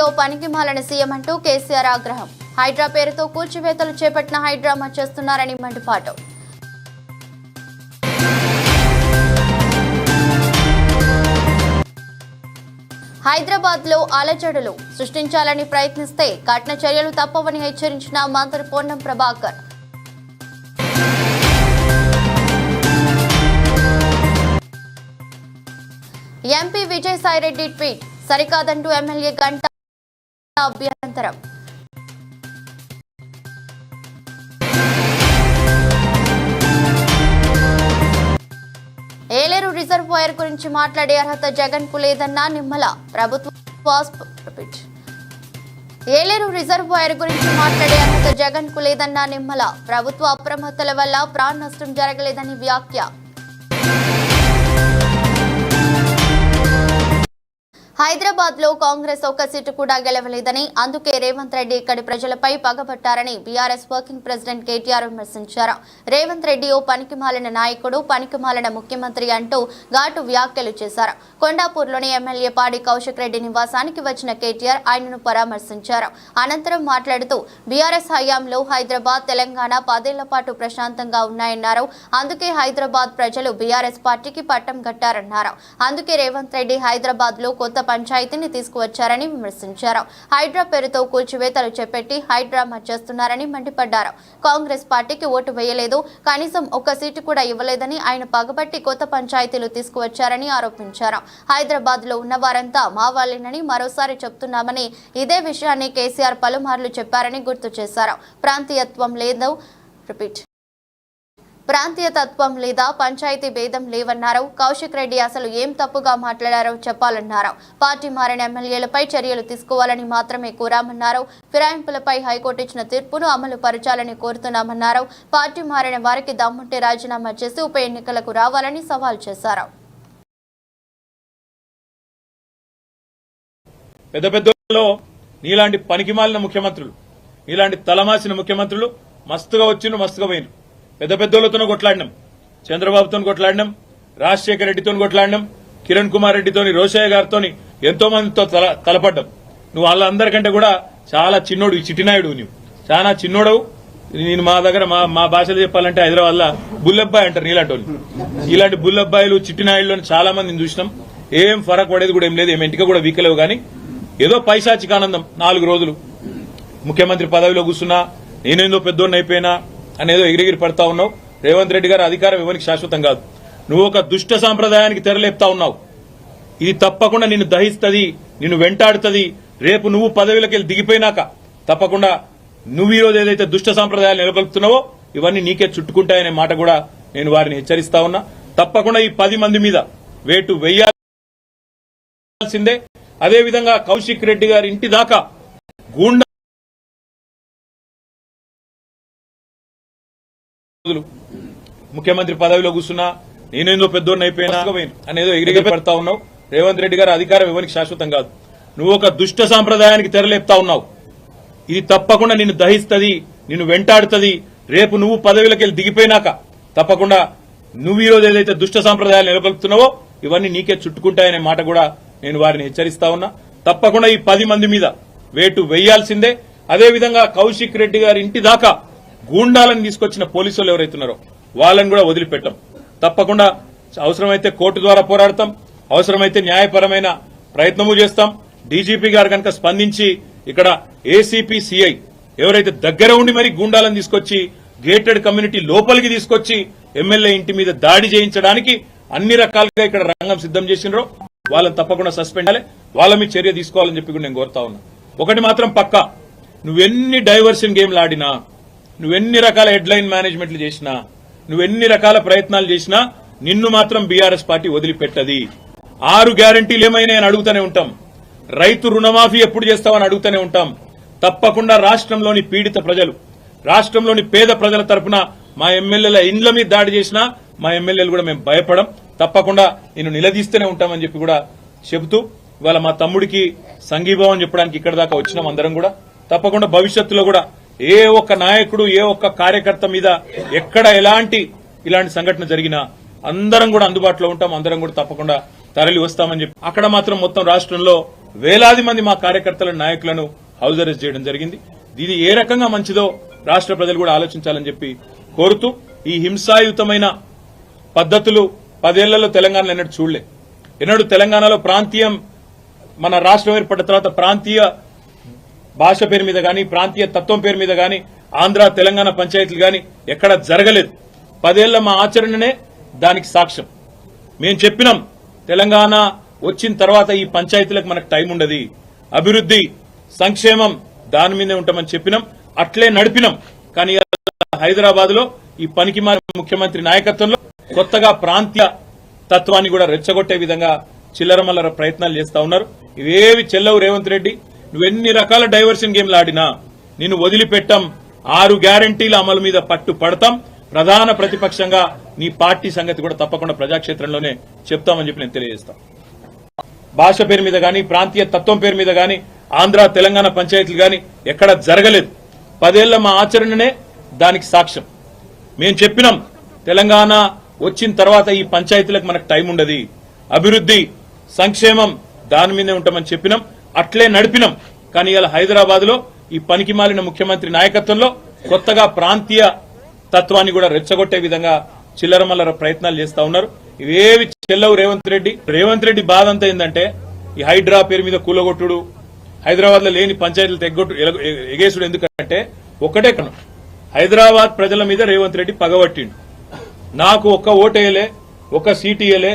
ఓ పనికి మాలిన సీఎం అంటూ కేసీఆర్ ఆగ్రహం. హైడ్రా పేరుతో కూల్చివేతలు చేపట్టిన హైడ్రామా చేస్తున్నారని మండిపాటు. హైదరాబాద్ లో అలజడులు సృష్టించాలని ప్రయత్నిస్తే కఠిన చర్యలు తప్పవని హెచ్చరించిన మంత్రి పొన్నం ప్రభాకర్. ఎంపీ విజయసాయిరెడ్డి ట్వీట్ సరికాదంటూ ఎమ్మెల్యే గంటా అభ్యంతరం. ఏలేరు రిజర్వాయర్ గురించి మాట్లాడే అర్హత జగన్ కు లేదన్న నిమ్మల. ఏలేరు రిజర్వాయర్ గురించి మాట్లాడే అర్హత జగన్ కు లేదన్న నిమ్మల. ప్రభుత్వ అప్రమత్తల వల్ల ప్రాణ నష్టం జరగలేదని వ్యాఖ్య. హైదరాబాద్ లో కాంగ్రెస్ ఒక్క సీటు కూడా గెలవలేదని, అందుకే రేవంత్ రెడ్డి ఇక్కడి ప్రజలపై పగబట్టారని బీఆర్ఎస్ వర్కింగ్ ప్రెసిడెంట్ కేటీఆర్ విమర్శించారు. రేవంత్ రెడ్డి ఓ పనికిమాలిన నాయకుడు, పనికిమాలిన ముఖ్యమంత్రి అంటూ ఘాటు వ్యాఖ్యలు చేశారు. కొండాపూర్లోని ఎమ్మెల్యే పాడి కౌశిక్ రెడ్డి నివాసానికి వచ్చిన కేటీఆర్ ఆయనను పరామర్శించారు. అనంతరం మాట్లాడుతూ బీఆర్ఎస్ హయాంలో హైదరాబాద్, తెలంగాణ 10 ఏళ్ల పాటు ప్రశాంతంగా ఉన్నాయన్నారు. అందుకే హైదరాబాద్ ప్రజలు బీఆర్ఎస్ పార్టీకి పట్టం కట్టారన్నారు. అందుకే రేవంత్ రెడ్డి హైదరాబాద్ లో కొత్త పంచాయతీని తీసుకువచ్చారని విమర్శించారు. హైడ్రా పేరుతో కూల్చివేతలు చేపట్టి హైడ్రామా చేస్తున్నారని మండిపడ్డారు. కాంగ్రెస్ పార్టీకి ఓటు వేయలేదు, కనీసం ఒక్క సీటు కూడా ఇవ్వలేదని, ఆయన పగబట్టి కొత్త పంచాయతీలు తీసుకువచ్చారని ఆరోపించారు. హైదరాబాద్ లో ఉన్న వారంతా మా వాళ్ళేనని మరోసారి చెప్తున్నామని, ఇదే విషయాన్ని కేసీఆర్ పలుమార్లు చెప్పారని గుర్తు చేశారు. ప్రాంతీయతత్వం లేదా పంచాయతీ భేదం లేవన్నారు. కౌశిక్ రెడ్డి అసలు ఏం తప్పుగా మాట్లాడారో చెప్పాలన్నారు. పార్టీ మారిన ఎమ్మెల్యేలపై చర్యలు తీసుకోవాలని మాత్రమే కోరామన్నారు. ఫిరాయింపులపై హైకోర్టు ఇచ్చిన తీర్పును అమలు పరచాలని కోరుతున్నామన్నారు. పార్టీ మారిన వారికి దమ్ముంటే రాజీనామా చేసి ఉప ఎన్నికలకు రావాలని సవాల్ చేశారు. పెద్దలో నీలాంటి పనికిమాలిన ముఖ్యమంత్రులు, నీలాంటి తలమాసిన ముఖ్యమంత్రులు మస్తుగా వచ్చిండ్రు, మస్తుగా పోయినరు. పెద్దోళ్లతో కొట్లాడినాం, చంద్రబాబుతో కొట్లాడినాం, రాజశేఖర రెడ్డితో కొట్లాడినాం, కిరణ్ కుమార్ రెడ్డితోని, రోషయ్య గారితో ఎంతో మందితో తలపడ్డాం. నువ్వు వాళ్ళందరికంటే కూడా చాలా చిన్నోడు, ఈ చిట్టినాయుడు, నువ్వు చాలా చిన్నోడవు. నేను మా దగ్గర మా భాషలో చెప్పాలంటే హైదరాబాద్ లో బుల్లబ్బాయి అంటారు నీలాంటి వాళ్ళు. ఇలాంటి బుల్లబ్బాయిలు, చిట్టినాయుడులో చాలా మందిని చూసినాం. ఏం ఫరక్ పడేది కూడా ఏం లేదు, ఏం ఇంటికి కూడా వీకలేవు. కానీ ఏదో పైశాచిక ఆనందం 4 రోజులు ముఖ్యమంత్రి పదవిలో కూర్చున్నా, నేనేందో పెద్దోడిని అయిపోయినా అనేదో ఎగిరిగిరి పడతా ఉన్నావు. రేవంత్ రెడ్డి గారు అధికారం ఎవరికి శాశ్వతం కాదు. నువ్వు ఒక దుష్ట సాంప్రదాయానికి తెరలేపుతా ఉన్నావు. ఇది తప్పకుండా నిన్ను దహిస్తుంది, నిన్ను వెంటాడుతుంది. రేపు నువ్వు పదవిలోకి దిగిపోయినాక తప్పకుండా నువ్వు ఈరోజు ఏదైతే దుష్ట సాంప్రదాయాలు నెలకొల్పుతున్నావో ఇవన్నీ నీకే చుట్టుకుంటాయనే మాట కూడా నేను వారిని హెచ్చరిస్తా ఉన్నా. తప్పకుండా ఈ 10 మంది మీద వేటు వేయాల్సిందే. అదేవిధంగా కౌశిక్ రెడ్డి గారి ఇంటి దాకా గూండా ముఖ్యమంత్రి పదవిలో కూర్చున్నా, నేనేందో పెద్దోడిని అయిపోయినా అనేదో ఎగిరిగిరి పడతా ఉన్నావు. రేవంత్ రెడ్డి గారు అధికారం ఎవరికి శాశ్వతం కాదు. నువ్వు ఒక దుష్ట సాంప్రదాయానికి తెరలేపుతా ఉన్నావు. ఇది తప్పకుండా నిన్ను దహిస్తుంది, నిన్ను వెంటాడుతుంది. రేపు నువ్వు పదవిలోకి దిగిపోయినాక తప్పకుండా నువ్వు ఈరోజు ఏదైతే దుష్ట సాంప్రదాయాలు నెలకొల్పుతున్నావో ఇవన్నీ నీకే చుట్టుకుంటాయనే మాట కూడా నేను వారిని హెచ్చరిస్తా ఉన్నా. తప్పకుండా ఈ 10 మంది మీద వేటు వేయాల్సిందే. అదేవిధంగా కౌశిక్ రెడ్డి గారి ఇంటి దాకా గూండాలను తీసుకొచ్చిన పోలీసులు ఎవరైతున్నారో వాళ్ళని కూడా వదిలిపెట్టాం. తప్పకుండా అవసరమైతే కోర్టు ద్వారా పోరాడతాం, అవసరమైతే న్యాయపరమైన ప్రయత్నము చేస్తాం. డీజీపీ గారు కనుక స్పందించి ఇక్కడ ఏసీపీ, సిఐ ఎవరైతే దగ్గర ఉండి మరి గూండాలను తీసుకొచ్చి గేటెడ్ కమ్యూనిటీ లోపలికి తీసుకొచ్చి ఎమ్మెల్యే ఇంటి మీద దాడి చేయించడానికి అన్ని రకాలుగా ఇక్కడ రంగం సిద్దం చేసినారో వాళ్ళని తప్పకుండా సస్పెండ్ చేయాలి, వాళ్ళ మీద చర్య తీసుకోవాలని చెప్పి కూడా నేను కోరుతా ఉన్నా. ఒకటి మాత్రం పక్కా, నువ్వెన్ని డైవర్షన్ గేమ్లు ఆడినా, నువ్వెన్ని రకాల హెడ్లైన్ మేనేజ్మెంట్లు చేసినా, నువ్వెన్ని రకాల ప్రయత్నాలు చేసినా నిన్ను మాత్రం బీఆర్ఎస్ పార్టీ వదిలిపెట్టది. 6 గ్యారంటీలు ఏమైనా అని అడుగుతూనే ఉంటాం. రైతు రుణమాఫీ ఎప్పుడు చేస్తామని అడుగుతూనే ఉంటాం. తప్పకుండా రాష్ట్రంలోని పీడిత ప్రజలు, రాష్ట్రంలోని పేద ప్రజల తరఫున మా ఎమ్మెల్యేల ఇండ్ల మీద దాడి చేసినా మా ఎమ్మెల్యేలు కూడా మేము భయపడం. తప్పకుండా నిన్ను నిలదీస్తూనే ఉంటామని చెప్పి కూడా చెబుతూ ఇవాళ మా తమ్ముడికి సంఘీభావం చెప్పడానికి ఇక్కడ దాకా వచ్చినాం అందరం కూడా. తప్పకుండా భవిష్యత్తులో కూడా ఏ ఒక్క నాయకుడు, ఏ ఒక్క కార్యకర్త మీద ఎక్కడ ఇలాంటి సంఘటన జరిగినా అందరం కూడా అందుబాటులో ఉంటాం, అందరం కూడా తప్పకుండా తరలి వస్తామని చెప్పి అక్కడ మాత్రం మొత్తం రాష్ట్రంలో వేలాది మంది మా కార్యకర్తల నాయకులను హౌస్ అరెస్ట్ చేయడం జరిగింది. ఇది ఏ రకంగా మంచిదో రాష్ట్ర ప్రజలు కూడా ఆలోచించాలని చెప్పి కోరుతూ, ఈ హింసాయుతమైన పద్ధతులు 10 ఏళ్లలో తెలంగాణలో ఎన్నడూ చూడలే. ఎన్నడూ తెలంగాణలో ప్రాంతీయం, మన రాష్ట్రం ఏర్పడిన తర్వాత ప్రాంతీయ భాష పేరు మీద గాని, ప్రాంతీయ తత్వం పేరు మీద గాని, ఆంధ్ర తెలంగాణ పంచాయతీలు గాని ఎక్కడ జరగలేదు. 10 ఏళ్ల మా ఆచరణనే దానికి సాక్ష్యం. మేం చెప్పినాం, తెలంగాణ వచ్చిన తర్వాత ఈ పంచాయతీలకు మనకు టైం ఉండదు, అభివృద్ధి సంక్షేమం దాని మీదే ఉంటామని చెప్పినాం, అట్లే నడిపినాం. కానీ హైదరాబాద్ లో ఈ పనికిమాలిన ముఖ్యమంత్రి నాయకత్వంలో కొత్తగా ప్రాంతీయ తత్వాన్ని కూడా రెచ్చగొట్టే విధంగా చిల్లరమల్లర ప్రయత్నాలు చేస్తా ఉన్నారు. ఇవేవి చెల్లవు రేవంత్ రెడ్డి. నువ్వెన్ని రకాల డైవర్షన్ గేమ్లు ఆడినా నిన్ను వదిలిపెట్టాం. 6 గ్యారంటీల అమలు మీద పట్టు పడతాం. ప్రధాన ప్రతిపక్షంగా నీ పార్టీ సంగతి కూడా తప్పకుండా ప్రజాక్షేత్రంలోనే చెప్తామని చెప్పి నేను తెలియజేస్తాను. భాష పేరు మీద గాని, ప్రాంతీయ తత్వం పేరు మీద గాని, ఆంధ్ర తెలంగాణ పంచాయతీలు గాని ఎక్కడ జరగలేదు. 10 ఏళ్ల మా ఆచరణనే దానికి సాక్ష్యం. మేం చెప్పినాం, తెలంగాణ వచ్చిన తర్వాత ఈ పంచాయతీలకు మనకు టైం ఉండదు, అభివృద్ధి సంక్షేమం దాని మీదే ఉంటామని చెప్పినాం, అట్లే నడిపినాం. కానీ ఇలా హైదరాబాద్ లో ఈ పనికిమాలిన ముఖ్యమంత్రి నాయకత్వంలో కొత్తగా ప్రాంతీయ తత్వాన్ని కూడా రెచ్చగొట్టే విధంగా చిల్లరమల్లర ప్రయత్నాలు చేస్తా ఉన్నారు. ఇవేవి చెల్లవు రేవంత్ రెడ్డి. రేవంత్ రెడ్డి బాధ అంతా ఏంటంటే, ఈ హైడ్రా పేరు మీద కూలగొట్టుడు, హైదరాబాద్ లో లేని పంచాయతీలు ఎగేసుడు. ఎందుకంటే ఒకటే కను, హైదరాబాద్ ప్రజల మీద రేవంత్ రెడ్డి పగబట్టిండు. నాకు ఒక్క ఓటేయలే, ఒక్క సీటు ఇయ్యలే,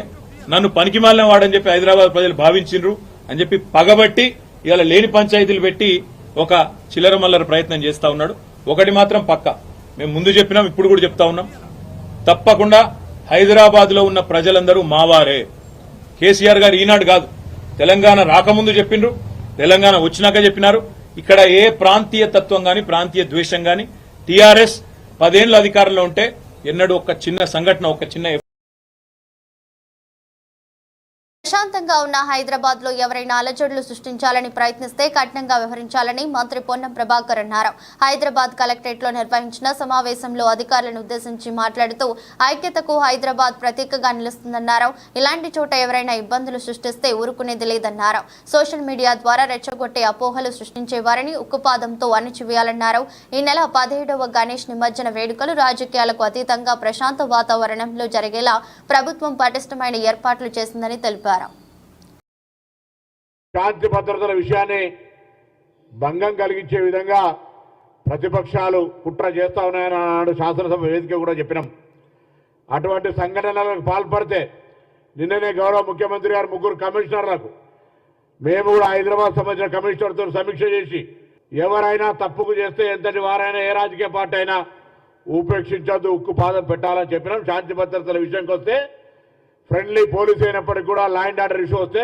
నన్ను పనికిమాలిన వాడని చెప్పి హైదరాబాద్ ప్రజలు భావించిండ్రు అని చెప్పి పగబట్టి ఇవాళ లేని పంచాయతీలు పెట్టి ఒక చిల్లరమల్లర ప్రయత్నం చేస్తా ఉన్నాడు. ఒకటి మాత్రం పక్క, మేము ముందు చెప్పినాం, ఇప్పుడు కూడా చెప్తా ఉన్నాం, తప్పకుండా హైదరాబాద్ లో ఉన్న ప్రజలందరూ మావారే. కేసీఆర్ గారు ఈనాడు కాదు, తెలంగాణ రాకముందు చెప్పిండ్రు, తెలంగాణ వచ్చినాక చెప్పినారు. ఇక్కడ ఏ ప్రాంతీయ తత్వం గాని, ప్రాంతీయ ద్వేషం గాని, టీఆర్ఎస్ 10 ఏళ్ల అధికారంలో ఉంటే ఎన్నడూ ఒక చిన్న సంఘటన, ఒక చిన్న ప్రశాంతంగా ఉన్న హైదరాబాద్ లో ఎవరైనా అలజడులు సృష్టించాలని ప్రయత్నిస్తే కఠినంగా వ్యవహరించాలని మంత్రి పొన్నం ప్రభాకర్ అన్నారు. హైదరాబాద్ కలెక్టరేట్ లో నిర్వహించిన సమావేశంలో అధికారులను ఉద్దేశించి మాట్లాడుతూ ఐక్యతకు హైదరాబాద్ ప్రతీకగా నిలుస్తుందన్నారు. ఇలాంటి చోట ఎవరైనా ఇబ్బందులు సృష్టిస్తే ఊరుకునేది లేదన్నారు. సోషల్ మీడియా ద్వారా రెచ్చగొట్టే అపోహలు సృష్టించే వారిని ఉక్కుపాదంతో అణిచివేయాలన్నారు. ఈ నెల 17వ గణేష్ నిమజ్జన వేడుకలు రాజకీయాలకు అతీతంగా ప్రశాంత వాతావరణంలో జరిగేలా ప్రభుత్వం పటిష్టమైన ఏర్పాట్లు చేసిందని తెలిపారు. శాంతి భద్రతల విషయాన్ని భంగం కలిగించే విధంగా ప్రతిపక్షాలు కుట్ర చేస్తా ఉన్నాయని నాడు శాసనసభ వేదిక కూడా చెప్పినాం. అటువంటి సంఘటనలకు పాల్పడితే నిన్ననే గౌరవ ముఖ్యమంత్రి గారు 3 కమిషనర్లకు, మేము కూడా హైదరాబాద్ సంబంధించిన కమిషనర్తో సమీక్ష చేసి ఎవరైనా తప్పుకు చేస్తే ఎంతటి వారైనా ఏ రాజకీయ పార్టీ అయినా ఉపేక్షించొద్దు, ఉక్కు పాదం పెట్టాలని చెప్పినాం. శాంతి భద్రతల విషయంకి వస్తే ఫ్రెండ్లీ పోలీస్ అయినప్పటికీ కూడా లా అండ్ ఆర్డర్ ఇష్యూ వస్తే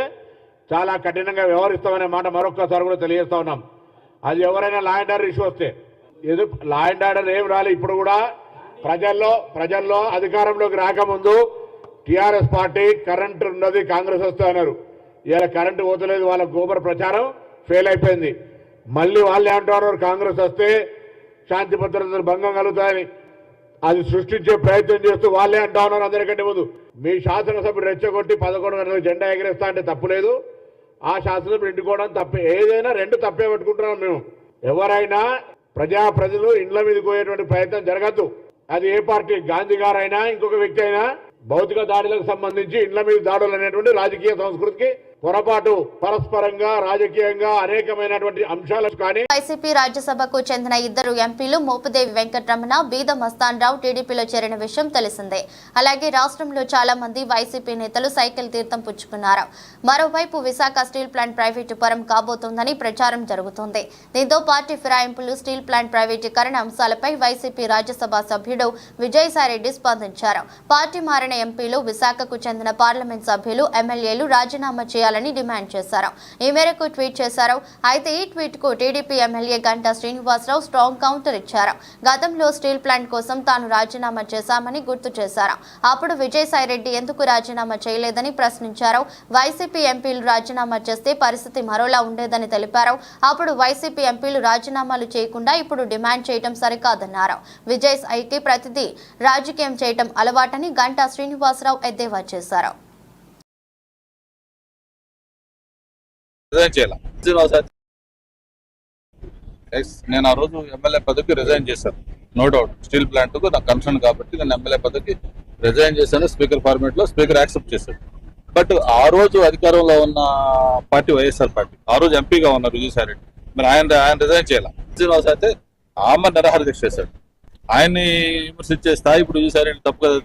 చాలా కఠినంగా వ్యవహరిస్తామనే మాట మరొక్కసారి కూడా తెలియజేస్తా ఉన్నాం. అది ఎవరైనా లా అండ్ ఆర్డర్ ఇష్యూ వస్తే, లా అండ్ ఆర్డర్ ఏం రాలి. ఇప్పుడు కూడా ప్రజల్లో అధికారంలోకి రాకముందు టీఆర్ఎస్ పార్టీ కరెంటు ఉన్నది, కాంగ్రెస్ వస్తే అన్నారు. ఇలా కరెంటు పోతలేదు, వాళ్ళ గోబర్ ప్రచారం ఫెయిల్ అయిపోయింది. మళ్ళీ వాళ్ళే అంటున్నారు కాంగ్రెస్ వస్తే శాంతి భద్రతలు భంగం కలుగుతాయని. అది సృష్టించే ప్రయత్నం చేస్తూ వాళ్ళే అంటా ఉన్నారు అందరికంటే ముందు. మీ శాసనసభ్యుడు రెచ్చగొట్టి 11 గంటలకు జెండా ఎగరేస్తా అంటే తప్పులేదు, ఆ శాసనసభ్యుడు ఇంటికోవడం తప్పే. ఏదైనా 2 తప్పే పెట్టుకుంటున్నాం మేము. ఎవరైనా ప్రజలు ఇండ్ల మీదకి పోయేటువంటి ప్రయత్నం జరగద్దు. అది ఏ పార్టీ, గాంధీ గారైనా ఇంకొక వ్యక్తి అయినా భౌతిక దాడులకు సంబంధించి ఇండ్ల మీద దాడులు అనేటువంటి రాజకీయ సంస్కృతికి పొరపాటు, పరస్పరంగా రాజకీయంగా అనేకమైనటువంటి అంశాలు. కానీ వైసీపీ రాజ్యసభకు చెందిన 2 ఎంపీలు మోపుదేవి వెంకటరమణ, బీద మస్తాన్ రావు టీడీపీలో చేరిన విషయం తెలిసిందే. అలాగే రాష్ట్రంలో చాలా మంది వైసీపీ నేతలు సైకిల్ తీర్థం పుచ్చుకున్నారు. మరోవైపు విశాఖ స్టీల్ ప్లాంట్ ప్రైవేటు పరం కాబోతోందని ప్రచారం జరుగుతోంది. దీంతో పార్టీ ఫిరాయింపులు, స్టీల్ ప్లాంట్ ప్రైవేటీకరణ అంశాలపై వైసీపీ రాజ్యసభ సభ్యుడు విజయసాయిరెడ్డి స్పందించారు. పార్టీ మారిన ఎంపీలు, విశాఖకు చెందిన పార్లమెంట్ సభ్యులు, ఎమ్మెల్యేలు రాజీనామా చేయాలని డిమాండ్ చేశారు. ఈ మేరకు ట్వీట్ చేశారు. అయితే ఈ ట్వీట్ కు TDP MLA Ganta Srinivasarao strong counter ఇచ్చారు. గతంలో స్టీల్ ప్లాంట్ కోసం తాను రాజీనామా చేశామని గుర్తు చేశారు. అప్పుడు విజయసాయిరెడ్డి ఎందుకు రాజీనామా చేయలేదని ప్రశ్నించారు. వైసీపీ ఎంపీలు రాజీనామా చేస్తే పరిస్థితి మరోలా ఉండేదని తెలిపారు. అప్పుడు వైసీపీ ఎంపీలు రాజీనామాలు చేయకుండా ఇప్పుడు డిమాండ్ చేయడం సరికాదన్నారు. విజయసాయికి ప్రతిదీ రాజకీయం చేయడం అలవాటని గంటా శ్రీనివాసరావు ఎద్దేవా చేశారు. రిజైన్ చేయాలి. శ్రీనివాస్ నేను ఆ రోజు ఎమ్మెల్యే పదవికి రిజైన్ చేశాను. నో డౌట్ స్టీల్ ప్లాంట్ కు నాకు కన్సర్న్ కాబట్టి నేను ఎమ్మెల్యే పదవికి రిజైన్ చేశాను. స్పీకర్ ఫార్మేట్ లో స్పీకర్ యాక్సెప్ట్ చేశాడు. బట్ ఆ రోజు అధికారంలో ఉన్న పార్టీ వైఎస్ఆర్ పార్టీ, ఆ రోజు ఎంపీగా ఉన్నారు విజయసాయి రెడ్డి. మరి ఆయన రిజైన్ చేయాలి. శ్రీనివాస్ అయితే ఆమె నిరాహార దీక్ష చేశాడు. ఆయన్ని విమర్శించే స్థాయి ఇప్పుడు విజయసాయి రెడ్డి తప్పు కదా.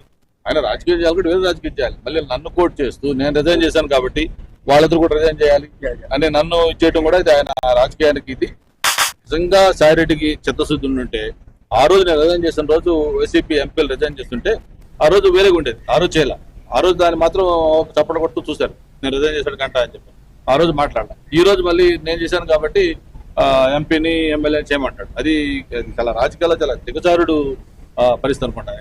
ఆయన రాజకీయం చేయాలి కూడా వేరే రాజకీయం చేయాలి. మళ్ళీ నన్ను కోట్ చేస్తూ నేను రిజైన్ చేశాను కాబట్టి వాళ్ళిద్దరు కూడా రిజైన్ చేయాలి అని నన్ను ఇచ్చేయడం కూడా ఇది ఆయన రాజకీయానికి ఇది. నిజంగా సాయిరెడ్డికి చిత్తశుద్ధి ఉంటే ఆ రోజు నేను రిజైన్ చేసిన రోజు వైసీపీ ఎంపీలు రిజైన్ చేస్తుంటే ఆ రోజు వేరేగా ఉండేది. ఆ రోజు చేయాల. ఆ రోజు దాన్ని మాత్రం చప్పట కొడుతూ చూశారు. నేను రిజైన్ చేశాడు గంట అని చెప్పి ఆ రోజు మాట్లాడాల. ఈ రోజు మళ్ళీ నేను చేశాను కాబట్టి ఎంపీని ఎమ్మెల్యేని చేయమంటాడు. అది చాలా రాజకీయాల్లో చాలా దిగజారుడు పరిస్థితి అనుకుంటా.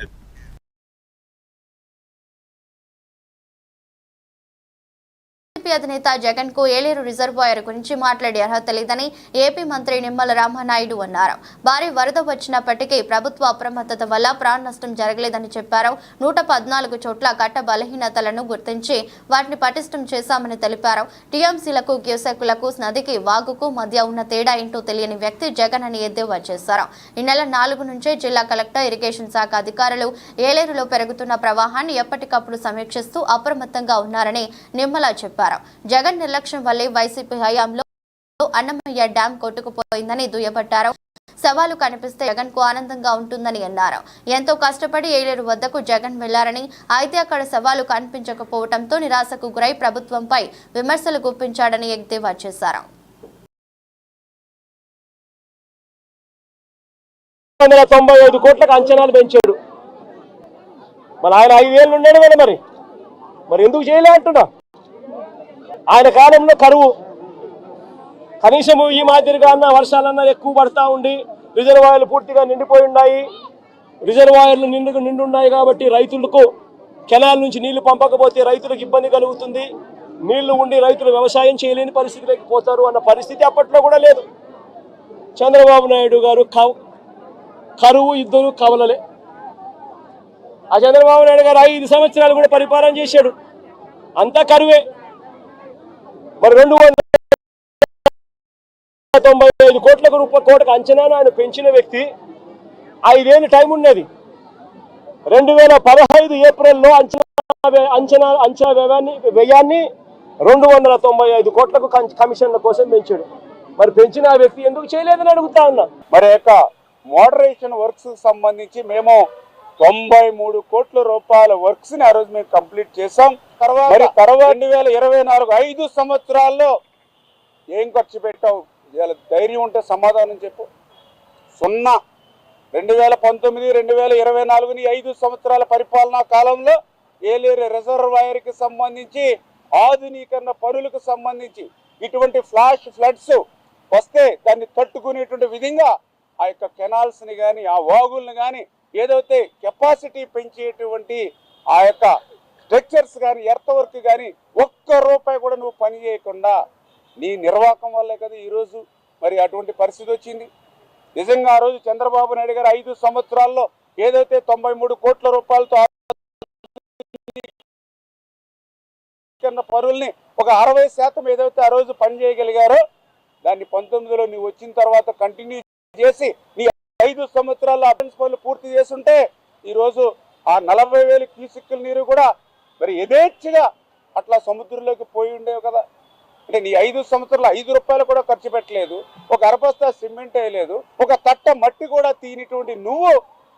అధినేత జగన్ కు ఏలేరు రిజర్వాయర్ గురించి మాట్లాడే అర్హత లేదని ఏపీ మంత్రి నిమ్మల రామనాయుడు అన్నారు. భారీ వరద వచ్చినప్పటికీ ప్రభుత్వ అప్రమత్తత వల్ల ప్రాణ నష్టం జరగలేదని చెప్పారు. 114 చోట్ల కట్ట బలహీనతలను గుర్తించి వాటిని పటిష్టం చేశామని తెలిపారు. టీఎంసీలకు క్యూసెక్కులకు నదికి వాగుకు మధ్య ఉన్న తేడా ఏంటో తెలియని వ్యక్తి జగన్ అని ఎద్దేవా చేశారు. ఈ నెల 4 నుంచే జిల్లా కలెక్టర్, ఇరిగేషన్ శాఖ అధికారులు ఏలేరులో పెరుగుతున్న ప్రవాహాన్ని ఎప్పటికప్పుడు సమీక్షిస్తూ అప్రమత్తంగా ఉన్నారని నిమ్మల చెప్పారు. జగన్ నిర్లక్ష్యం వల్లే వైసీపీ హయాంలో అన్నమయ్య డ్యాం కొట్టుకుపోయిందని దుయ్యబట్టారు. సవాలు కనిపిస్తే జగన్ కు ఆనందంగా ఉంటుందని అన్నారు. ఎంతో కష్టపడి ఏలేరు వద్దకు జగన్ వెళ్లారని, అయితే అక్కడ సవాలు కనిపించకపోవడంతో నిరాశకు గురై ప్రభుత్వంపై విమర్శలు గుప్పించాడని ఎద్దేవా చేశారు. 95 కోట్లకు అంచనాలు పెంచాడు. మరి ఆయన 5 ఏళ్ళు ఉన్నాడు కదా, మరి ఎందుకు చేయలే అంటున్నా. ఆయన కాలంలో కరువు, కనీసం ఈ మాదిరిగా అన్న వర్షాలన్నా ఎక్కువ పడతా ఉండి రిజర్వాయర్లు పూర్తిగా నిండిపోయి ఉన్నాయి. రిజర్వాయర్లు నిండున్నాయి కాబట్టి రైతులకు కెనాల్ నుంచి నీళ్లు పంపకపోతే రైతులకు ఇబ్బంది కలుగుతుంది. నీళ్లు ఉండి రైతులు వ్యవసాయం చేయలేని పరిస్థితిలోకి పోతారు అన్న పరిస్థితి అప్పట్లో కూడా లేదు. చంద్రబాబు నాయుడు గారు కరువు ఇద్దరు కవలలే. ఆ చంద్రబాబు నాయుడు గారు 5 సంవత్సరాలు కూడా పరిపాలన చేశాడు, అంతా కరువే. మరి 295 కోట్లకు అంచనాను ఆయన పెంచిన వ్యక్తి 5 ఏళ్ళు టైం ఉన్నది. 2015 ఏప్రిల్లో అంచనా వ్యయాన్ని 295 కోట్లకు కమిషన్ల కోసం పెంచాడు. మరి పెంచిన ఆ వ్యక్తి ఎందుకు చేయలేదని అడుగుతా ఉన్నా. మరి యొక్క మోడరేషన్ వర్క్స్ సంబంధించి మేము 93 కోట్ల రూపాయల వర్క్స్ ని ఆ రోజు మేము కంప్లీట్ చేసాం. మరి తర్వాత 2024 5 సంవత్సరాల్లో ఏం ఖర్చు పెట్టావు? ధైర్యం ఉంటే సమాధానం చెప్పు. 0. 2019, 2024 5 సంవత్సరాల పరిపాలనా కాలంలో ఏలేరు రిజర్వాయర్ కి సంబంధించి ఆధునీకరణ పనులకు సంబంధించి ఇటువంటి ఫ్లాష్ ఫ్లడ్స్ వస్తే దాన్ని తట్టుకునేటువంటి విధంగా ఆ యొక్క కెనాల్స్ ని కానీ ఆ వాగుల్ని కానీ ఏదైతే కెపాసిటీ పెంచేటువంటి ఆ యొక్క స్ట్రక్చర్స్ కానీ ఎర్త్ వర్క్ కానీ ఒక్క రూపాయి కూడా నువ్వు పని చేయకుండా నీ నిర్వాహకం వల్లే కదా ఈరోజు మరి అటువంటి పరిస్థితి వచ్చింది. నిజంగా ఆ రోజు చంద్రబాబు నాయుడు గారు 5 సంవత్సరాల్లో ఏదైతే 93 కోట్ల రూపాయలతో పనుల్ని ఒక 60% ఏదైతే ఆ రోజు పని చేయగలిగారో దాన్ని 19లో నువ్వు వచ్చిన తర్వాత కంటిన్యూ చేసి నీ 5 సంవత్సరాల్లో అఫెన్స్ పనులు పూర్తి చేస్తుంటే ఈరోజు ఆ 40,000 క్యూసెక్కుల నీరు కూడా మరి యథేచ్ఛగా అట్లా సముద్రంలోకి పోయి ఉండేవి కదా. అంటే నీ 5 సంవత్సరాలు 5 రూపాయలు కూడా ఖర్చు పెట్టలేదు, ఒక అరబస్తా సిమెంట్ వేయలేదు, ఒక తట్ట మట్టి కూడా తీనిటువంటి నువ్వు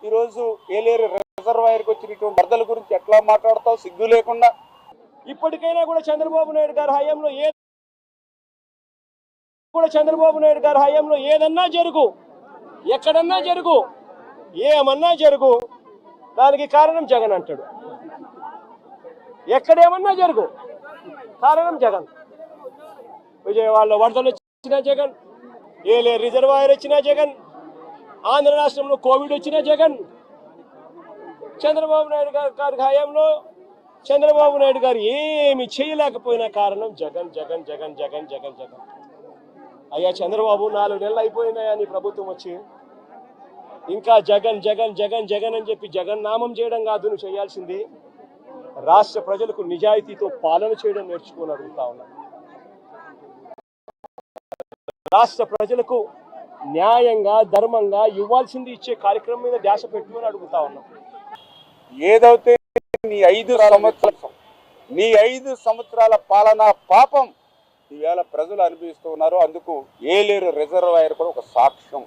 ఈరోజు ఏలేరు రిజర్వాయర్కి వచ్చినటువంటి వరదల గురించి ఎట్లా మాట్లాడతావు సిగ్గు లేకుండా? ఇప్పటికైనా కూడా చంద్రబాబు నాయుడు గారి హయాంలో ఏదన్నా జరుగు, ఎక్కడన్నా జరుగు, ఏమన్నా జరుగు, దానికి కారణం జగన్ అంటాడు. ఎక్కడేమన్నా జరుగు కారణం జగన్. విజయవాడలో వరదలు వచ్చినా జగన్, ఏలేరు రిజర్వాయర్ వచ్చినా జగన్, ఆంధ్ర రాష్ట్రంలో కోవిడ్ వచ్చినా జగన్. చంద్రబాబు నాయుడు గారి హయాంలో చంద్రబాబు నాయుడు గారు ఏమి చేయలేకపోయినా కారణం జగన్ జగన్ జగన్ జగన్ జగన్ జగన్. అయ్యా చంద్రబాబు 4 నెలలు అయిపోయినాయా నీ ప్రభుత్వం వచ్చి? ఇంకా జగన్ జగన్ జగన్ జగన్ అని చెప్పి జగన్ నామం చేయడం కాదు నువ్వు చేయాల్సింది. రాష్ట్ర ప్రజలకు నిజాయితీతో పాలన చేయడం నేర్చుకొని అడుగుతా ఉన్నా. రాష్ట్ర ప్రజలకు న్యాయంగా ధర్మంగా ఇవ్వాల్సింది ఇచ్చే కార్యక్రమం మీద ధ్యాస పెట్టుకుని అడుగుతా ఉన్నాం. ఏదైతే నీ 5 సంవత్సరాల పాలన పాపం ఈవేళ ప్రజలు అనుభవిస్తూ ఉన్నారు. అందుకు ఏలేరు రిజర్వాయర్ కూడా ఒక సాక్ష్యం.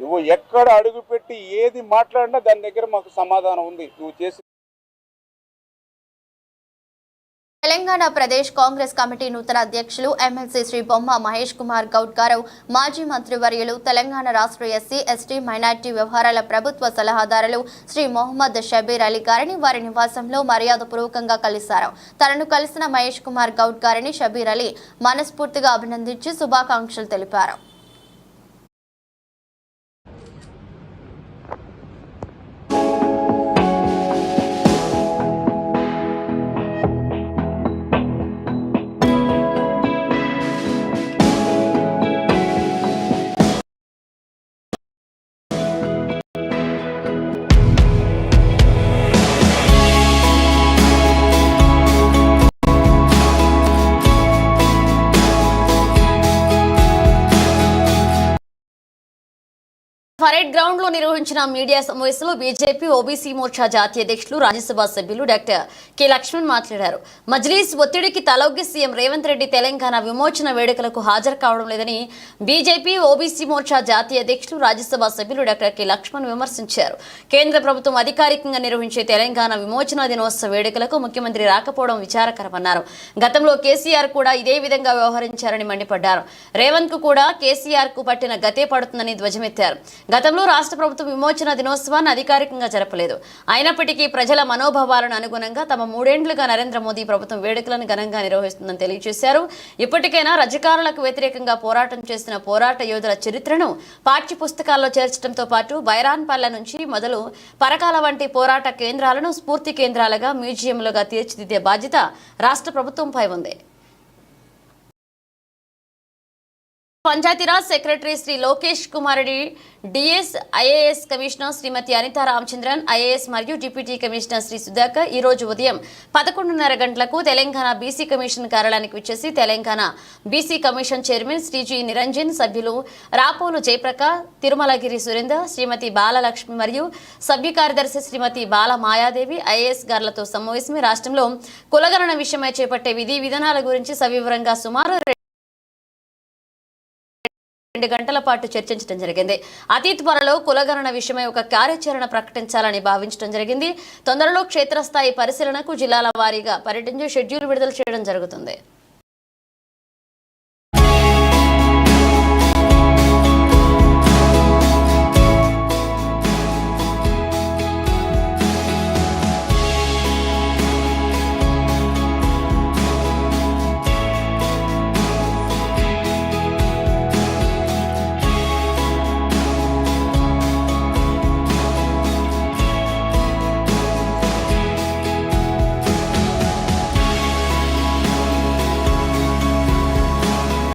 నువ్వు ఎక్కడ అడుగుపెట్టి ఏది మాట్లాడినా దాని దగ్గర మాకు సమాధానం ఉంది. నువ్వు చేసి తెలంగాణ ప్రదేశ్ కాంగ్రెస్ కమిటీ నూతన అధ్యక్షులు ఎమ్మెల్సీ శ్రీ బొమ్మ మహేష్ కుమార్ గౌడ్ గారు మాజీ మంత్రివర్యులు తెలంగాణ రాష్ట్ర ఎస్సీ ఎస్టీ మైనార్టీ వ్యవహారాల ప్రభుత్వ సలహాదారులు శ్రీ మొహమ్మద్ షబీర్ అలీ గారిని వారి నివాసంలో మర్యాదపూర్వకంగా కలిశారు. తనను కలిసిన మహేష్ కుమార్ గౌడ్ గారిని షబీర్ అలీ మనస్ఫూర్తిగా అభినందించి శుభాకాంక్షలు తెలిపారు. పరేడ్ గ్రౌండ్ లో నిర్వహించిన మీడియా సమావేశంలో బీజేపీ ఓబీసీ మోర్చా జాతీయ అధ్యక్షులు రాజ్యసభ సభ్యులు డాక్టర్ కె లక్ష్మణ్ మాట్లాడారు. మజ్లీస్ ఒత్తిడికి తలొగ్గి సీఎం రేవంత్ రెడ్డి తెలంగాణ విమోచన వేడుకలకు హాజరు కావడం లేదని బీజేపీ ఓబీసీ మోర్చా జాతీయ అధ్యక్షులు రాజ్యసభ సభ్యులు డాక్టర్ కె లక్ష్మణ్ విమర్శించారు. కేంద్ర ప్రభుత్వం అధికారికంగా నిర్వహించే తెలంగాణ విమోచన దినోత్సవ వేడుకలకు ముఖ్యమంత్రి రాకపోవడం విచారకరమన్నారు. గతంలో కేసీఆర్ కూడా ఇదే విధంగా వ్యవహరించారని మండిపడ్డారు. రేవంత్ కు కూడా కేసీఆర్ కు పట్టిన గతే పడుతుందని ధ్వజమెత్తారు. గతంలో రాష్ట్ర ప్రభుత్వం విమోచన దినోత్సవాన్ని అధికారికంగా జరపలేదు. అయినప్పటికీ ప్రజల మనోభావాలను అనుగుణంగా తమ 3 ఏళ్లుగా నరేంద్ర మోదీ ప్రభుత్వం వేడుకలను ఘనంగా నిర్వహిస్తుందని తెలియజేశారు. ఇప్పటికైనా రజకారులకు వ్యతిరేకంగా పోరాటం చేసిన పోరాట యోధుల చరిత్రను పాఠ్య పుస్తకాల్లో చేర్చడంతో పాటు బైరాన్పల్లె నుంచి మొదలు పరకాల వంటి పోరాట కేంద్రాలను స్ఫూర్తి కేంద్రాలుగా మ్యూజియంలుగా తీర్చిదిద్దే బాధ్యత రాష్ట్ర ప్రభుత్వంపై ఉంది. Panchayati Raj secretary Shri Lokesh Kumar Reddy, DS IAS commissioner Shrimati Anitha Ramachandran, IAS మరియు డిప్యూటీ కమిషనర్ శ్రీ సుధాకర్ ఈ రోజు ఉదయం 11:30 గంటలకు తెలంగాణ బీసీ కమిషన్ కార్యాలయానికి విచ్చేసి Telangana BC commission chairman Shri G Niranjan, సభ్యులు రాపోలు జయప్రకాష్, తిరుమలగిరి సురేందర్, శ్రీమతి బాలలక్ష్మి మరియు సభ్య కార్యదర్శి శ్రీమతి బాల మాయాదేవి ఐఏఎస్ గారులతో సమావేశమై రాష్ట్రంలో కులగణన విషయమై చేపట్టే విధి విధానాల గురించి సవివరంగా సుమారు 2 గంటల పాటు చర్చించడం జరిగింది. అతి త్వరలో కులగణన విషయమై ఒక కార్యాచరణ ప్రకటించాలని భావించడం జరిగింది. తొందరలో క్షేత్రస్థాయి పరిశీలనకు జిల్లాల వారీగా పర్యటించి షెడ్యూల్ విడుదల చేయడం జరుగుతుంది.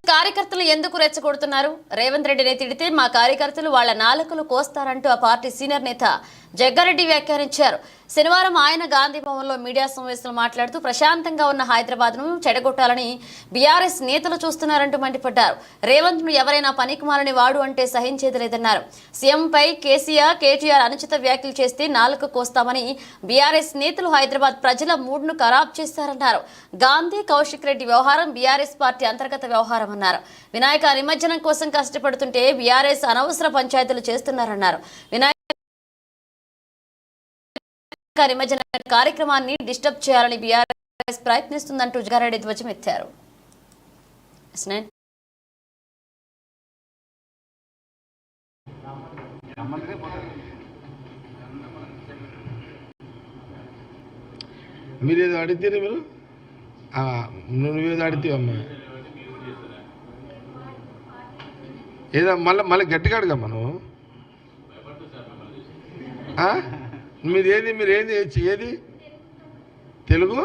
కార్యకర్తలు ఎందుకు రెచ్చగొడుతున్నారు? రేవంత్ రెడ్డిని తిడితే మా కార్యకర్తలు వాళ్ల నాలుకలు కోస్తారంటూ ఆ పార్టీ సీనియర్ నేత జగ్గారెడ్డి వ్యాఖ్యానించారు. శనివారం ఆయన గాంధీ భవన్లో మీడియా సమావేశంలో మాట్లాడుతూ ప్రశాంతంగా ఉన్న హైదరాబాద్ ను చెడగొట్టాలని బీఆర్ఎస్ నేతలు చూస్తున్నారంటూ మండిపడ్డారు. రేవంత్ ను ఎవరైనా పనికిమాలని వాడు అంటే సహించేది లేదన్నారు. సీఎంపై కేటీఆర్ అనుచిత వ్యాఖ్యలు చేస్తే నాలుక కోస్తామని బీఆర్ఎస్ నేతలు హైదరాబాద్ ప్రజల మూడ్ను ఖరాబ్ చేశారన్నారు. గాంధీ కౌశిక్ రెడ్డి వ్యవహారం బీఆర్ఎస్ పార్టీ అంతర్గత వ్యవహారం అన్నారు. వినాయక నిమజ్జనం కోసం కష్టపడుతుంటే బీఆర్ఎస్ అనవసర పంచాయతీలు చేస్తున్నారన్నారు. నిమజ్జన కార్యక్రమాన్ని డిస్టర్బ్ చేయాలని బీఆర్ఎస్ ప్రయత్నిస్తుందంటూ జగ్గారెడ్డి ధ్వజమెత్తారు. మీరేదో అడిగితే మీరు నువ్వేదో అడితేవమ్మా ఏదో మళ్ళీ గట్టిగా అడగా మనం మీరేది ఏది తెలుగు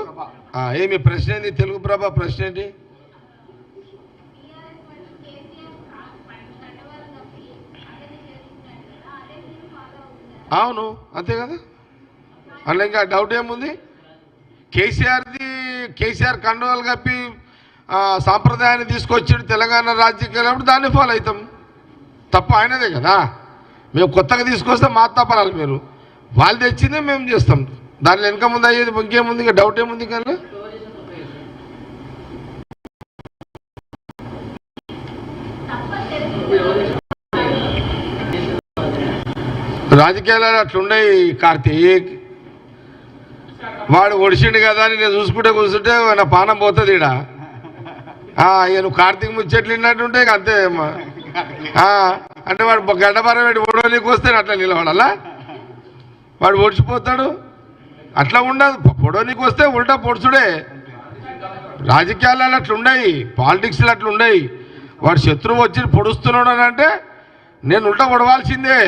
ఏమి ప్రశ్న ఏంది? తెలుగు ప్రభ ప్రశ్న ఏంటి? అవును అంతే కదా, అందులో ఇంకా డౌట్ ఏముంది? కేసీఆర్ కండువాలు కప్పి సాంప్రదాయాన్ని తీసుకొచ్చి తెలంగాణ రాజకీయాలు దాన్ని ఫాలో అవుతాం. తప్పు ఆయనదే కదా. మేము కొత్తగా తీసుకొస్తే మా తప్పరాలి, మీరు వాళ్ళు తెచ్చిందే మేము చేస్తాం. దానిలో వెనక ముందు అయ్యేది ఇంకేముంది, ఇంకా డౌట్ ఏముంది కానీ. రాజకీయాలు అట్లున్నాయి కార్తీక్. వాడు ఒడిచిండు కదా అని నేను చూసుకుంటే కూర్చుంటే నా పానం పోతుంది ఈడ. నువ్వు కార్తీక్ ముచ్చట్లు విన్నట్టుంటే ఇక అంతే. అంటే వాడు గడ్డపార పెట్టి ఓడవనికి వస్తే అట్లా నిలబడాలా? వాడు ఓడిచిపోతాడు. అట్లా ఉండదు. పొడవనికి వస్తే ఉల్టా పొడుచుడే. రాజకీయాలు అట్లున్నాయి, పాలిటిక్స్లు అట్లున్నాయి. వాడు శత్రువు వచ్చి పొడుస్తున్నాడు అని అంటే నేను ఉల్టా పొడవాల్సిందే.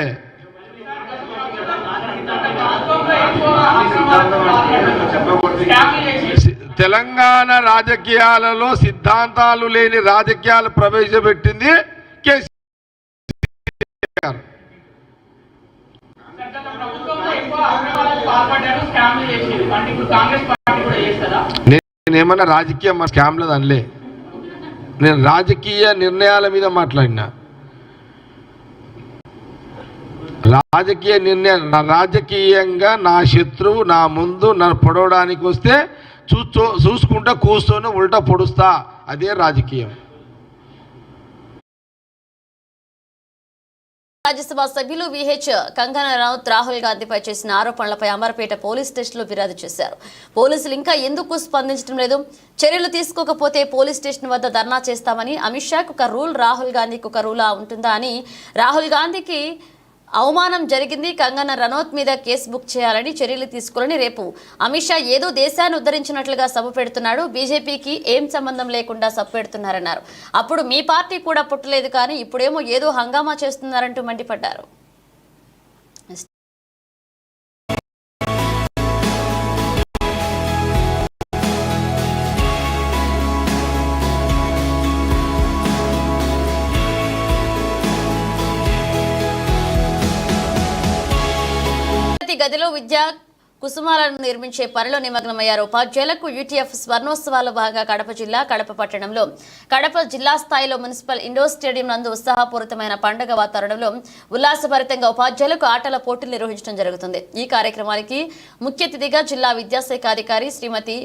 తెలంగాణ రాజకీయాలలో సిద్ధాంతాలు లేని రాజకీయాలు ప్రవేశపెట్టింది కేసీఆర్. నేనేమన్నా రాజకీయ స్కామ్లేదు అనలే. నేను రాజకీయ నిర్ణయాల మీద మాట్లాడినా. రాజకీయంగా నా శత్రువు నా ముందు నన్ను పొడవడానికి వస్తే చూసుకుంటా కూర్చొని ఉల్టా పొడుస్తా. అదే రాజకీయం. రాజ్యసభ సభ్యులు విహెచ్ కంగనా రనౌత్ రాహుల్ గాంధీపై చేసిన ఆరోపణలపై అమర్పేట పోలీస్ స్టేషన్లో ఫిర్యాదు చేశారు. పోలీసులు ఇంకా ఎందుకు స్పందించడం లేదు? చర్యలు తీసుకోకపోతే పోలీస్ స్టేషన్ వద్ద ధర్నా చేస్తామని. అమిత్ షాకు ఒక రూల్, రాహుల్ గాంధీకి ఒక రూలా ఉంటుందా అని రాహుల్ గాంధీకి అవమానం జరిగింది. కంగనా రనౌత్ మీద కేసు బుక్ చేయాలని, చర్యలు తీసుకోవాలని. రేపు అమిత్ షా ఏదో దేశాన్ని ఉద్ధరించినట్లుగా సభ పెడుతున్నాడు. బీజేపీకి ఏం సంబంధం లేకుండా సభ పెడుతున్నారన్నారు. అప్పుడు మీ పార్టీ కూడా పుట్టలేదు, కానీ ఇప్పుడేమో ఏదో హంగామా చేస్తున్నారంటూ మండిపడ్డారు. గదిలో విద్యా కుసుమాలను నిర్మించే పనిలో నిమగ్నమయ్యారు ఉపాధ్యాయులకు. యూటీఎఫ్ స్వర్ణోత్సవాల భాగంగా కడప జిల్లా కడప పట్టణంలో కడప జిల్లా స్థాయిలో మున్సిపల్ ఇండోర్ స్టేడియం నందు ఉత్సాహపూరితమైన పండుగ వాతావరణంలో ఉల్లాసభరితంగా ఉపాధ్యాయులకు ఆటల పోటీలు నిర్వహించడం జరుగుతుంది. ఈ కార్యక్రమానికి ముఖ్య అతిథిగా జిల్లా విద్యాశాఖ అధికారి శ్రీమతి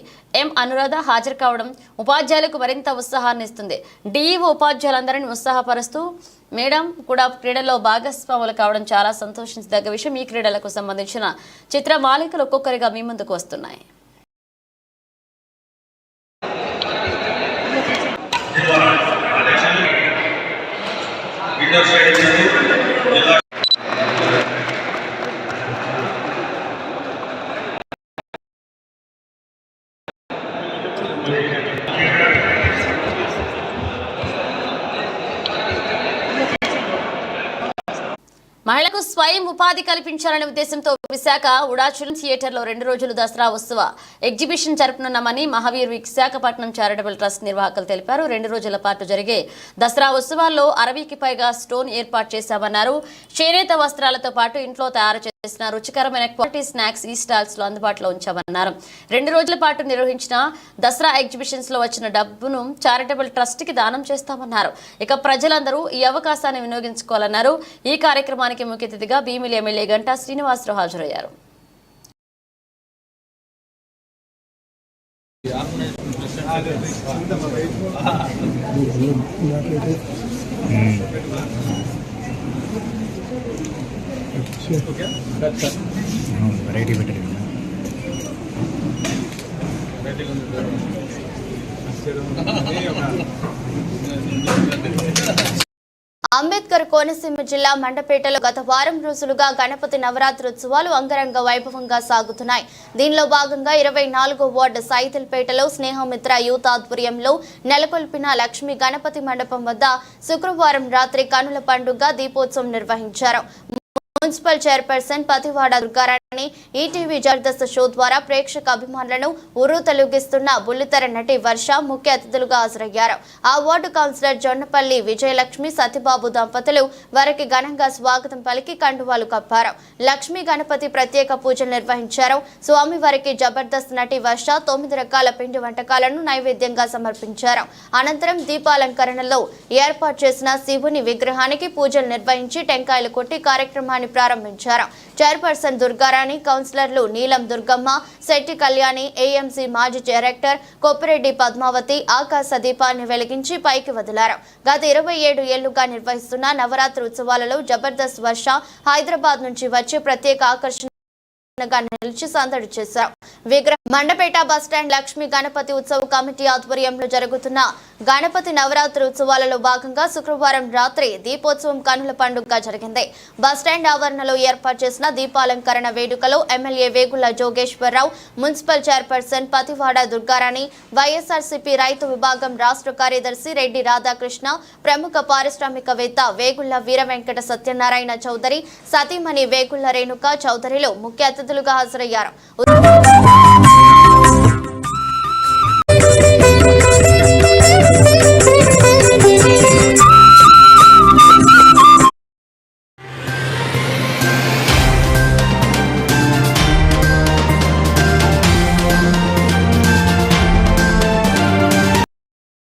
ఎం అనురాధ హాజరు కావడం ఉపాధ్యాయులకు మరింత ఉత్సాహాన్ని ఇస్తుంది. డీఈఓ ఉపాధ్యాయులందరినీ ఉత్సాహపరుస్తూ మేడం కూడా క్రీడల్లో భాగస్వాములు కావడం చాలా సంతోషించదగ్గ విషయం. ఈ క్రీడలకు సంబంధించిన చిత్రమాలికలు ఒక్కొక్కరిగా మీ ముందుకు వస్తున్నాయి. మహిళలకు స్వయం ఉపాధి కల్పించాలనే ఉద్దేశంతో విశాఖ ఉడా చిల్డ్రన్స్ థియేటర్లో 2 రోజులు దసరా ఉత్సవ ఎగ్జిబిషన్ జరుపునున్నామని మహావీర్ విశాఖపట్నం చారిటబుల్ ట్రస్ట్ నిర్వాహకులు తెలిపారు. 2 రోజుల పాటు జరిగే దసరా ఉత్సవాల్లో 60కి పైగా స్టోన్ ఏర్పాటు చేశామన్నారు. చేనేత వస్త్రాలతో పాటు ఇంట్లో తయారు చేసిన రుచికరమైన క్వాలిటీ స్నాక్స్ ఈ స్టాల్స్ లో అందుబాటులో ఉంచామన్నారు. 2 రోజుల పాటు నిర్వహించిన దసరా ఎగ్జిబిషన్స్ లో వచ్చిన డబ్బును చారిటబుల్ ట్రస్ట్ కి దానం చేస్తామన్నారు. ఇక ప్రజలందరూ ఈ అవకాశాన్ని వినియోగించుకోవాలన్నారు. ఈ కార్యక్రమానికి ముఖ్య అతిథిగా భీమిలి ఎమ్మెల్యే గంటా శ్రీనివాసరావు హాజరయ్యారు. అంబేద్కర్ కోనసీమ జిల్లా మండపేటలో గత వారం రోజులుగా గణపతి నవరాత్రోత్సవాలు అంగరంగ వైభవంగా సాగుతున్నాయి. దీనిలో భాగంగా 24వ వార్డు సైతల్పేటలో స్నేహమిత్ర యూత్ ఆధ్వర్యంలో నెలకొల్పిన లక్ష్మీ గణపతి మండపం వద్ద శుక్రవారం రాత్రి కనుల పండుగ దీపోత్సవం నిర్వహించారు. Municipal chairperson Pativada Durgarani ETV Jabardasth show ద్వారా ప్రేక్షక అభిమానులను ఉర్రూతలూగిస్తున్న బుల్లితెర నటి వర్ష ముఖ్య అతిథులుగా హాజరయ్యారు. ఆ వార్డు కౌన్సిలర్ జొన్నపల్లి విజయలక్ష్మి సతీబాబు దంపతులు వారికి ఘనంగా స్వాగతం పలికి కండువాలు కప్పారు. లక్ష్మీ గణపతి ప్రత్యేక పూజలు నిర్వహించారు. స్వామివారికి జబర్దస్త్ నటి వర్ష 9 రకాల పిండి వంటకాలను నైవేద్యంగా సమర్పించారు. అనంతరం దీపాలంకరణలో ఏర్పాటు చేసిన శివుని విగ్రహానికి పూజలు నిర్వహించి టెంకాయలు కొట్టి కార్యక్రమాన్ని ప్రారంభించారు. చైర్పర్సన్ దుర్గారాణి, కౌన్సిలర్లు నీలం దుర్గమ్మ, శెట్టి కళ్యాణి, ఏఎంసీ మాజీ డైరెక్టర్ కొప్పిరెడ్డి పద్మావతి ఆకాశ దీపాన్ని వెలిగించి పైకి వదిలారు. గత 27 ఏళ్లుగా నిర్వహిస్తున్న నవరాత్రి ఉత్సవాలలో జబర్దస్త్ వర్ష హైదరాబాద్ నుంచి వచ్చి ప్రత్యేక ఆకర్షణ నిలిచి సందడి చేశారు. మండపేట బస్టాండ్ లక్ష్మీ గణపతి ఉత్సవ కమిటీ ఆధ్వర్యంలో జరుగుతున్న గణపతి నవరాత్రి ఉత్సవాలలో భాగంగా శుక్రవారం రాత్రి దీపోత్సవం కన్నుల పండుగగా జరిగింది. బస్టాండ్ ఆవరణలో ఏర్పాటు చేసిన దీపాలంకరణ వేడుకలో MLA Vegulla Jogeswara Rao, municipal chairperson Pativada Durgarani, YSRCP రైతు విభాగం రాష్ట్ర కార్యదర్శి రెడ్డి రాధాకృష్ణ, ప్రముఖ పారిశ్రామికవేత్త వేగుళ్ల వీరవెంకట సత్యనారాయణ చౌదరి, సతీమణి వేగుళ్ల రేణుక చౌదరిలు ముఖ్య అతిథులుగా హాజరయ్యారు.